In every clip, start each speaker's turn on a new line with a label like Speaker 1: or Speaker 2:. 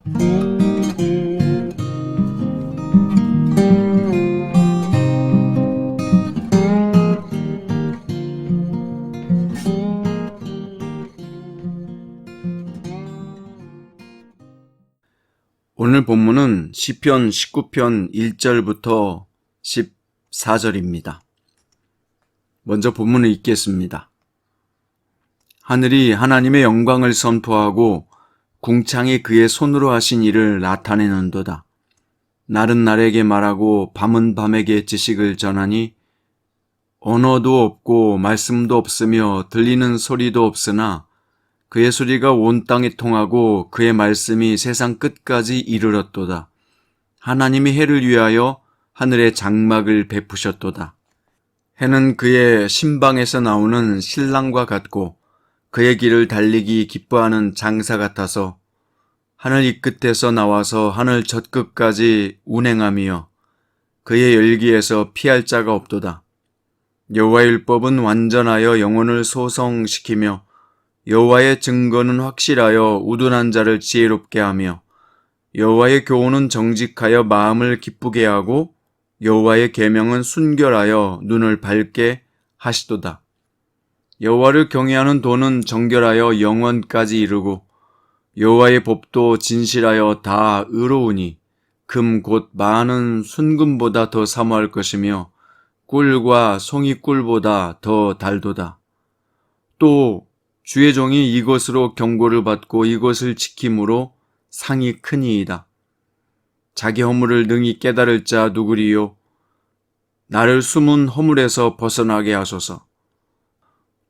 Speaker 1: 오늘 본문은 시편 19편 1절부터 14절입니다. 먼저 본문을 읽겠습니다. 하늘이 하나님의 영광을 선포하고 궁창이 그의 손으로 하신 일을 나타내는도다. 날은 날에게 말하고 밤은 밤에게 지식을 전하니 언어도 없고 말씀도 없으며 들리는 소리도 없으나 그의 소리가 온 땅에 통하고 그의 말씀이 세상 끝까지 이르렀도다. 하나님이 해를 위하여 하늘의 장막을 베푸셨도다. 해는 그의 신방에서 나오는 신랑과 같고 그의 길을 달리기 기뻐하는 장사 같아서 하늘 이 끝에서 나와서 하늘 저 끝까지 운행하며 그의 열기에서 피할 자가 없도다. 여호와의 율법은 완전하여 영혼을 소성시키며 여호와의 증거는 확실하여 우둔한 자를 지혜롭게 하며 여호와의 교훈은 정직하여 마음을 기쁘게 하고 여호와의 계명은 순결하여 눈을 밝게 하시도다. 여호와를 경외하는 도는 정결하여 영원까지 이르고 여호와의 법도 진실하여 다 의로우니 금 곧 많은 순금보다 더 사모할 것이며 꿀과 송이꿀보다 더 달도다. 또 주의 종이 이것으로 경고를 받고 이것을 지킴으로 상이 크니이다. 자기 허물을 능히 깨달을 자 누구리요? 나를 숨은 허물에서 벗어나게 하소서.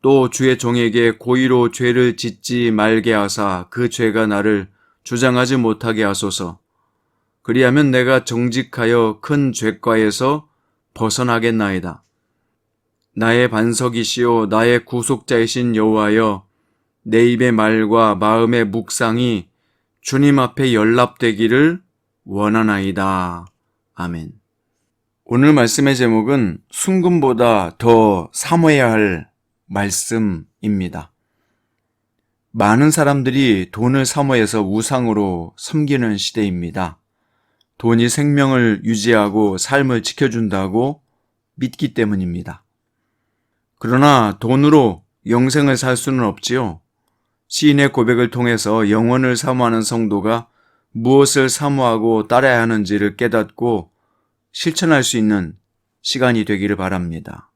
Speaker 1: 또 주의 종에게 고의로 죄를 짓지 말게 하사 그 죄가 나를 주장하지 못하게 하소서. 그리하면 내가 정직하여 큰 죄과에서 벗어나겠나이다. 나의 반석이시오 나의 구속자이신 여호와여, 내 입의 말과 마음의 묵상이 주님 앞에 연락되기를 원하나이다. 아멘. 오늘 말씀의 제목은 순금보다 더 사모해야 할 말씀입니다. 많은 사람들이 돈을 사모해서 우상으로 섬기는 시대입니다. 돈이 생명을 유지하고 삶을 지켜준다고 믿기 때문입니다. 그러나 돈으로 영생을 살 수는 없지요. 시인의 고백을 통해서 영혼을 사모하는 성도가 무엇을 사모하고 따라야 하는지를 깨닫고 실천할 수 있는 시간이 되기를 바랍니다.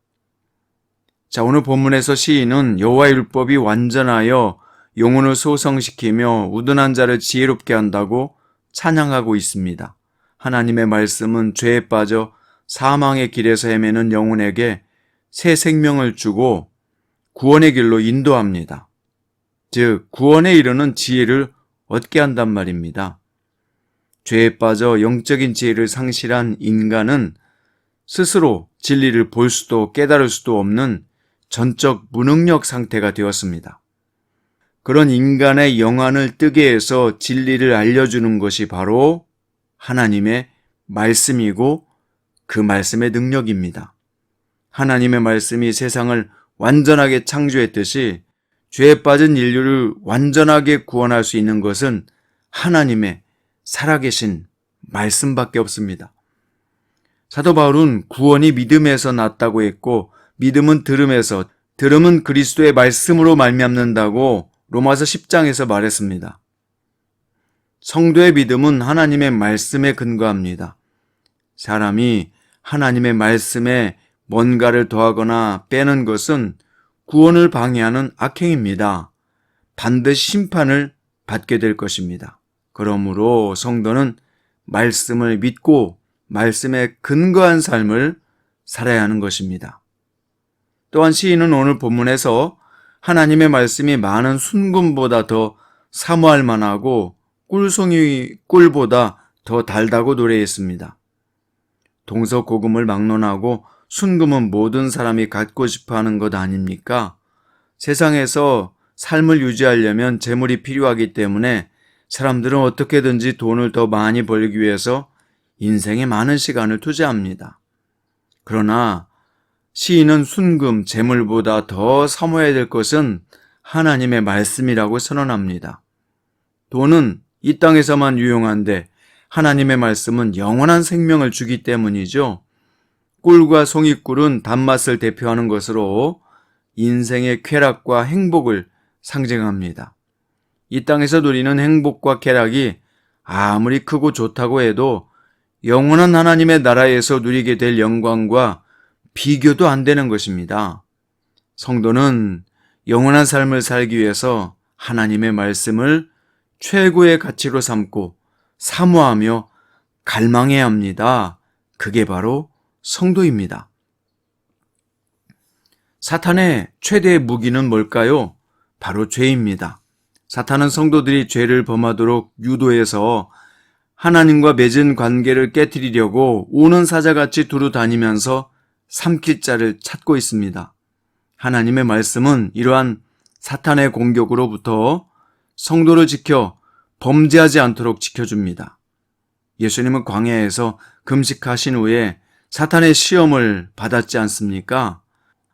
Speaker 1: 자, 오늘 본문에서 시인은 여호와의 율법이 완전하여 영혼을 소성시키며 우둔한 자를 지혜롭게 한다고 찬양하고 있습니다. 하나님의 말씀은 죄에 빠져 사망의 길에서 헤매는 영혼에게 새 생명을 주고 구원의 길로 인도합니다. 즉, 구원에 이르는 지혜를 얻게 한단 말입니다. 죄에 빠져 영적인 지혜를 상실한 인간은 스스로 진리를 볼 수도 깨달을 수도 없는 전적 무능력 상태가 되었습니다. 그런 인간의 영안을 뜨게 해서 진리를 알려주는 것이 바로 하나님의 말씀이고 그 말씀의 능력입니다. 하나님의 말씀이 세상을 완전하게 창조했듯이 죄에 빠진 인류를 완전하게 구원할 수 있는 것은 하나님의 살아계신 말씀밖에 없습니다. 사도 바울은 구원이 믿음에서 났다고 했고 믿음은 들음에서, 들음은 그리스도의 말씀으로 말미암는다고 로마서 10장에서 말했습니다. 성도의 믿음은 하나님의 말씀에 근거합니다. 사람이 하나님의 말씀에 뭔가를 더하거나 빼는 것은 구원을 방해하는 악행입니다. 반드시 심판을 받게 될 것입니다. 그러므로 성도는 말씀을 믿고 말씀에 근거한 삶을 살아야 하는 것입니다. 또한 시인은 오늘 본문에서 하나님의 말씀이 많은 순금보다 더 사모할 만하고 꿀송이 꿀보다 더 달다고 노래했습니다. 동서고금을 막론하고 순금은 모든 사람이 갖고 싶어하는 것 아닙니까? 세상에서 삶을 유지하려면 재물이 필요하기 때문에 사람들은 어떻게든지 돈을 더 많이 벌기 위해서 인생에 많은 시간을 투자합니다. 그러나 시인은 순금, 재물보다 더 사모해야 될 것은 하나님의 말씀이라고 선언합니다. 돈은 이 땅에서만 유용한데 하나님의 말씀은 영원한 생명을 주기 때문이죠. 꿀과 송이꿀은 단맛을 대표하는 것으로 인생의 쾌락과 행복을 상징합니다. 이 땅에서 누리는 행복과 쾌락이 아무리 크고 좋다고 해도 영원한 하나님의 나라에서 누리게 될 영광과 비교도 안 되는 것입니다. 성도는 영원한 삶을 살기 위해서 하나님의 말씀을 최고의 가치로 삼고 사모하며 갈망해야 합니다. 그게 바로 성도입니다. 사탄의 최대의 무기는 뭘까요? 바로 죄입니다. 사탄은 성도들이 죄를 범하도록 유도해서 하나님과 맺은 관계를 깨트리려고 오는 사자같이 두루 다니면서 삼킬 자를 찾고 있습니다. 하나님의 말씀은 이러한 사탄의 공격으로부터 성도를 지켜 범죄하지 않도록 지켜줍니다. 예수님은 광야에서 금식하신 후에 사탄의 시험을 받았지 않습니까?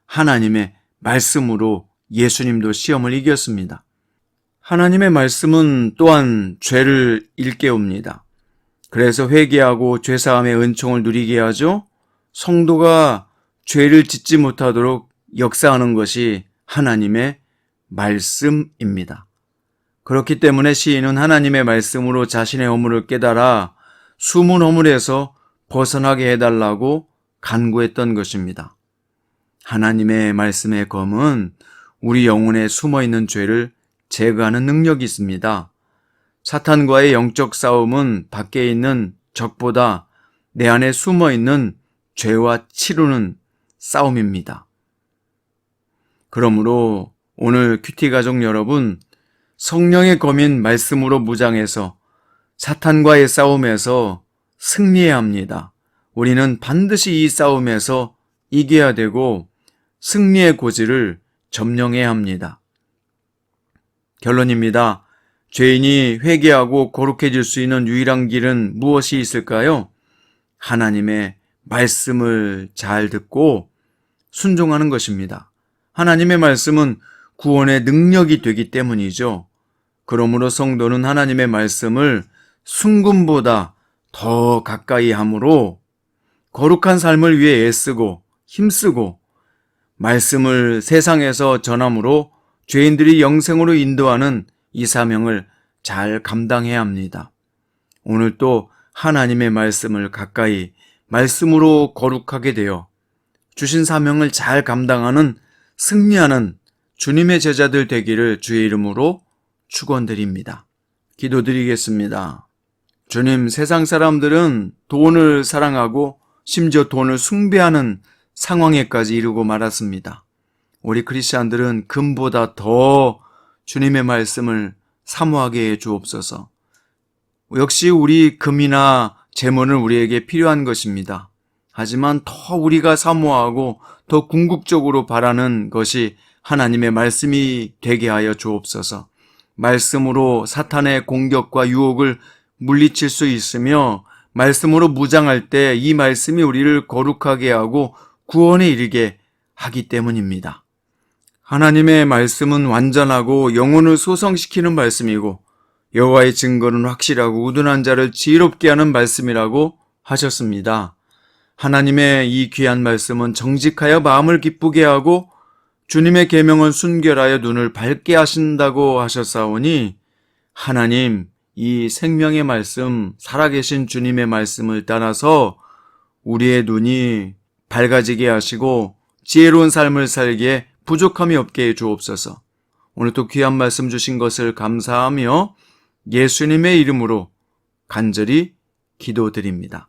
Speaker 1: 하나님의 말씀으로 예수님도 시험을 이겼습니다. 하나님의 말씀은 또한 죄를 일깨웁니다. 그래서 회개하고 죄사함의 은총을 누리게 하죠. 성도가 죄를 짓지 못하도록 역사하는 것이 하나님의 말씀입니다. 그렇기 때문에 시인은 하나님의 말씀으로 자신의 허물을 깨달아 숨은 허물에서 벗어나게 해달라고 간구했던 것입니다. 하나님의 말씀의 검은 우리 영혼에 숨어있는 죄를 제거하는 능력이 있습니다. 사탄과의 영적 싸움은 밖에 있는 적보다 내 안에 숨어있는 죄와 치루는 싸움입니다. 그러므로 오늘 큐티 가족 여러분, 성령의 검인 말씀으로 무장해서 사탄과의 싸움에서 승리해야 합니다. 우리는 반드시 이 싸움에서 이겨야 되고 승리의 고지를 점령해야 합니다. 결론입니다. 죄인이 회개하고 거룩해질 수 있는 유일한 길은 무엇이 있을까요? 하나님의 말씀을 잘 듣고 순종하는 것입니다. 하나님의 말씀은 구원의 능력이 되기 때문이죠. 그러므로 성도는 하나님의 말씀을 순금보다 더 가까이 함으로 거룩한 삶을 위해 애쓰고 힘쓰고 말씀을 세상에서 전함으로 죄인들이 영생으로 인도하는 이 사명을 잘 감당해야 합니다. 오늘 또 하나님의 말씀을 가까이 말씀으로 거룩하게 되어 주신 사명을 잘 감당하는 승리하는 주님의 제자들 되기를 주의 이름으로 축원드립니다. 기도드리겠습니다. 주님, 세상 사람들은 돈을 사랑하고 심지어 돈을 숭배하는 상황에까지 이르고 말았습니다. 우리 크리스찬들은 금보다 더 주님의 말씀을 사모하게 해 주옵소서. 역시 우리 금이나 재물은 우리에게 필요한 것입니다. 하지만 더 우리가 사모하고 더 궁극적으로 바라는 것이 하나님의 말씀이 되게 하여 주옵소서. 말씀으로 사탄의 공격과 유혹을 물리칠 수 있으며 말씀으로 무장할 때 이 말씀이 우리를 거룩하게 하고 구원에 이르게 하기 때문입니다. 하나님의 말씀은 완전하고 영혼을 소성시키는 말씀이고 여호와의 증거는 확실하고 우둔한 자를 지혜롭게 하는 말씀이라고 하셨습니다. 하나님의 이 귀한 말씀은 정직하여 마음을 기쁘게 하고 주님의 계명은 순결하여 눈을 밝게 하신다고 하셨사오니 하나님, 이 생명의 말씀, 살아계신 주님의 말씀을 따라서 우리의 눈이 밝아지게 하시고 지혜로운 삶을 살기에 부족함이 없게 해 주옵소서. 오늘 또 귀한 말씀 주신 것을 감사하며 예수님의 이름으로 간절히 기도드립니다.